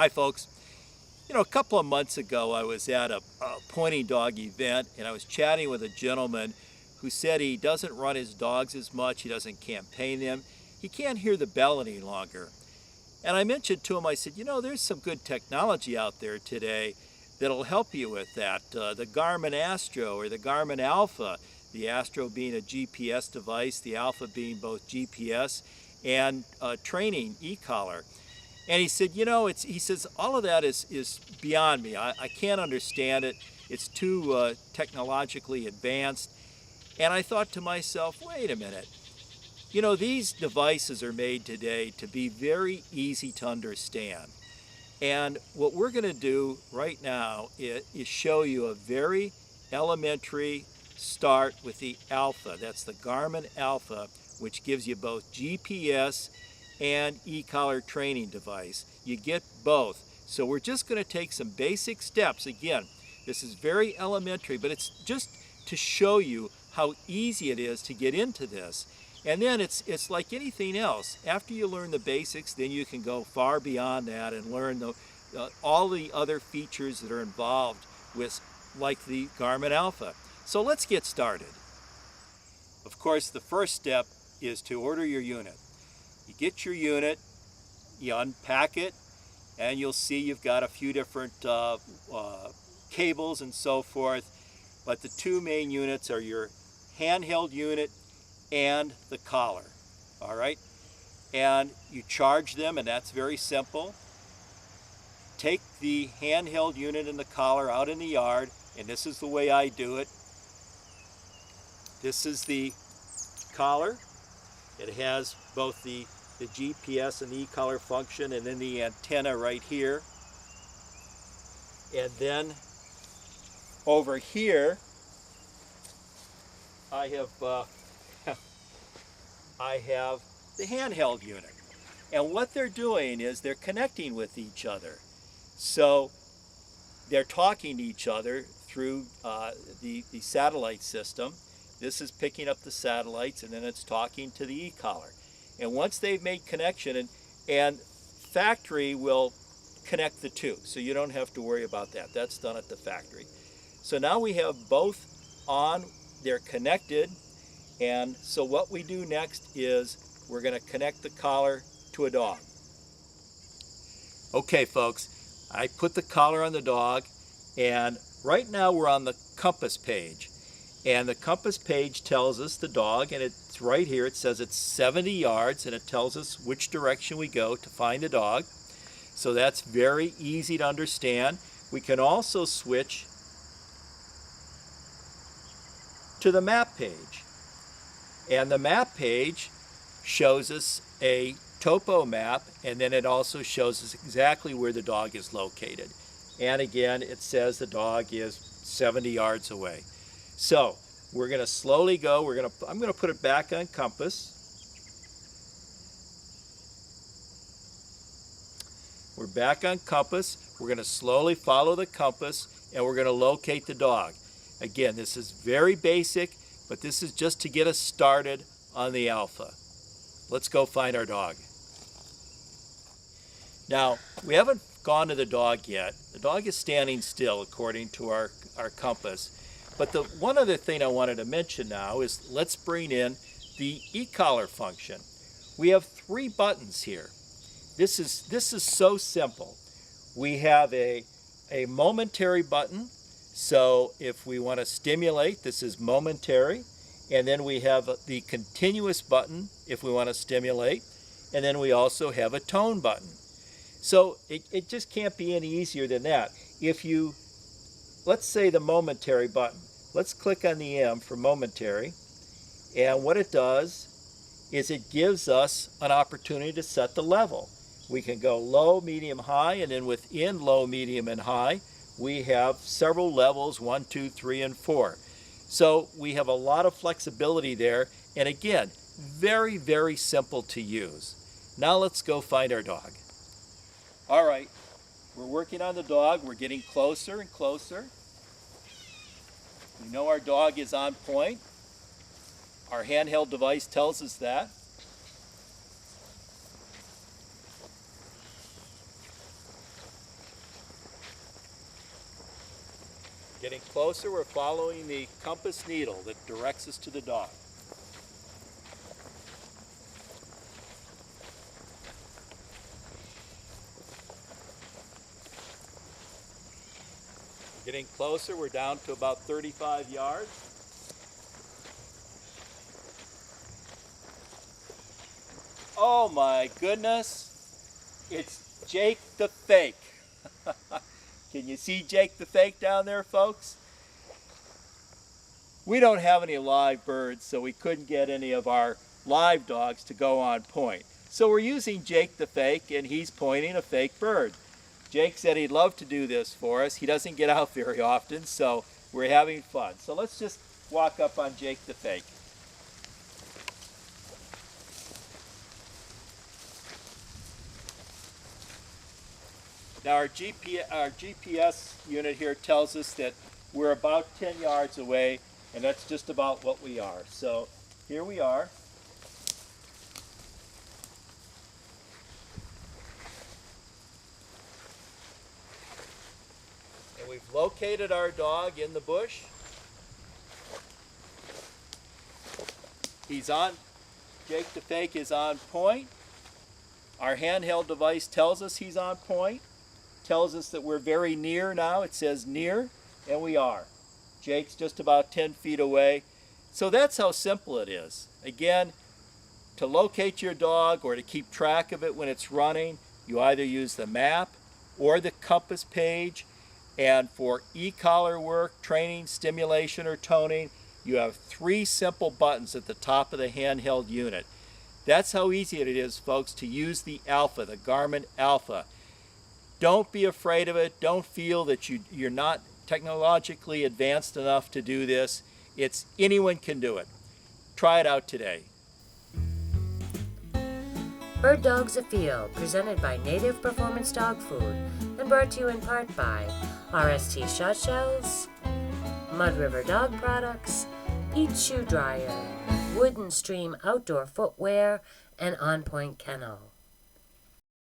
Hi folks. A couple of months ago I was at a pointing dog event and I was chatting with a gentleman who said he doesn't run his dogs as much, he doesn't campaign them, he can't hear the bell any longer. And I mentioned to him, I said, there's some good technology out there today that'll help you with that. The Garmin Astro or the Garmin Alpha, the Astro being a GPS device, the Alpha being both GPS and training e-collar. And he said, he says, all of that is beyond me. I can't understand it. It's too technologically advanced. And I thought to myself, wait a minute. These devices are made today to be very easy to understand. And what we're going to do right now is show you a very elementary start with the Alpha. That's the Garmin Alpha, which gives you both GPS and e-collar training device. You get both. So we're just going to take some basic steps. Again, this is very elementary, but it's just to show you how easy it is to get into this. And then it's like anything else. After you learn the basics, then you can go far beyond that and learn all the other features that are involved with, like the Garmin Alpha. So let's get started. Of course, the first step is to order your unit. You get your unit, you unpack it, and you'll see you've got a few different cables and so forth. But the two main units are your handheld unit and the collar. All right? And you charge them, and that's very simple. Take the handheld unit and the collar out in the yard, and this is the way I do it. This is the collar. It has both the GPS and the e-collar function, and then the antenna right here. And then over here, I have the handheld unit. And what they're doing is they're connecting with each other. So they're talking to each other through the satellite system. This is picking up the satellites, and then it's talking to the e-collar. And once they've made connection, and factory will connect the two, so you don't have to worry about that. That's done at the factory. So now we have both on, they're connected, and so what we do next is we're going to connect the collar to a dog. Okay folks, I put the collar on the dog, and right now we're on the compass page. And the compass page tells us the dog, and it's right here, it says it's 70 yards, and it tells us which direction we go to find the dog. So that's very easy to understand. We can also switch to the map page. And the map page shows us a topo map, and then it also shows us exactly where the dog is located. And again, it says the dog is 70 yards away. So we're going to slowly go. I'm going to put it back on compass. We're back on compass. We're going to slowly follow the compass, and we're going to locate the dog. Again, this is very basic, but this is just to get us started on the Alpha. Let's go find our dog. Now, we haven't gone to the dog yet. The dog is standing still according to our compass. But the one other thing I wanted to mention now is let's bring in the e-collar function. We have 3 buttons here. This is so simple. We have a momentary button. So if we want to stimulate, this is momentary. And then we have the continuous button if we want to stimulate. And then we also have a tone button. So it just can't be any easier than that. If you, let's say the momentary button. Let's click on the M for momentary. And what it does is it gives us an opportunity to set the level. We can go low, medium, high, and then within low, medium, and high, we have several levels, 1, 2, 3, and 4. So we have a lot of flexibility there. And again, very, very simple to use. Now let's go find our dog. All right, we're working on the dog. We're getting closer and closer. We know our dog is on point. Our handheld device tells us that. Getting closer, we're following the compass needle that directs us to the dog. Getting closer, we're down to about 35 yards. Oh my goodness, it's Jake the Fake. Can you see Jake the Fake down there, folks? We don't have any live birds, so we couldn't get any of our live dogs to go on point. So we're using Jake the Fake, and he's pointing a fake bird. Jake said he'd love to do this for us. He doesn't get out very often, so we're having fun. So let's just walk up on Jake the Fake. Now our GPS unit here tells us that we're about 10 yards away, and that's just about what we are. So here we are. And we've located our dog in the bush. He's on, Jake the Fake is on point. Our handheld device tells us he's on point. Tells us that we're very near now. It says near, and we are. Jake's just about 10 feet away. So that's how simple it is. Again, to locate your dog or to keep track of it when it's running, you either use the map or the compass page. And for e-collar work, training, stimulation, or toning, you have 3 simple buttons at the top of the handheld unit. That's how easy it is, folks, to use the Alpha, the Garmin Alpha. Don't be afraid of it. Don't feel that you're not technologically advanced enough to do this. Anyone can do it. Try it out today. Bird Dogs Afield, presented by Native Performance Dog Food and brought to you in part by RST Shot Shells, Mud River Dog Products, Eat Shoe Dryer, Wooden Stream Outdoor Footwear, and On Point Kennel.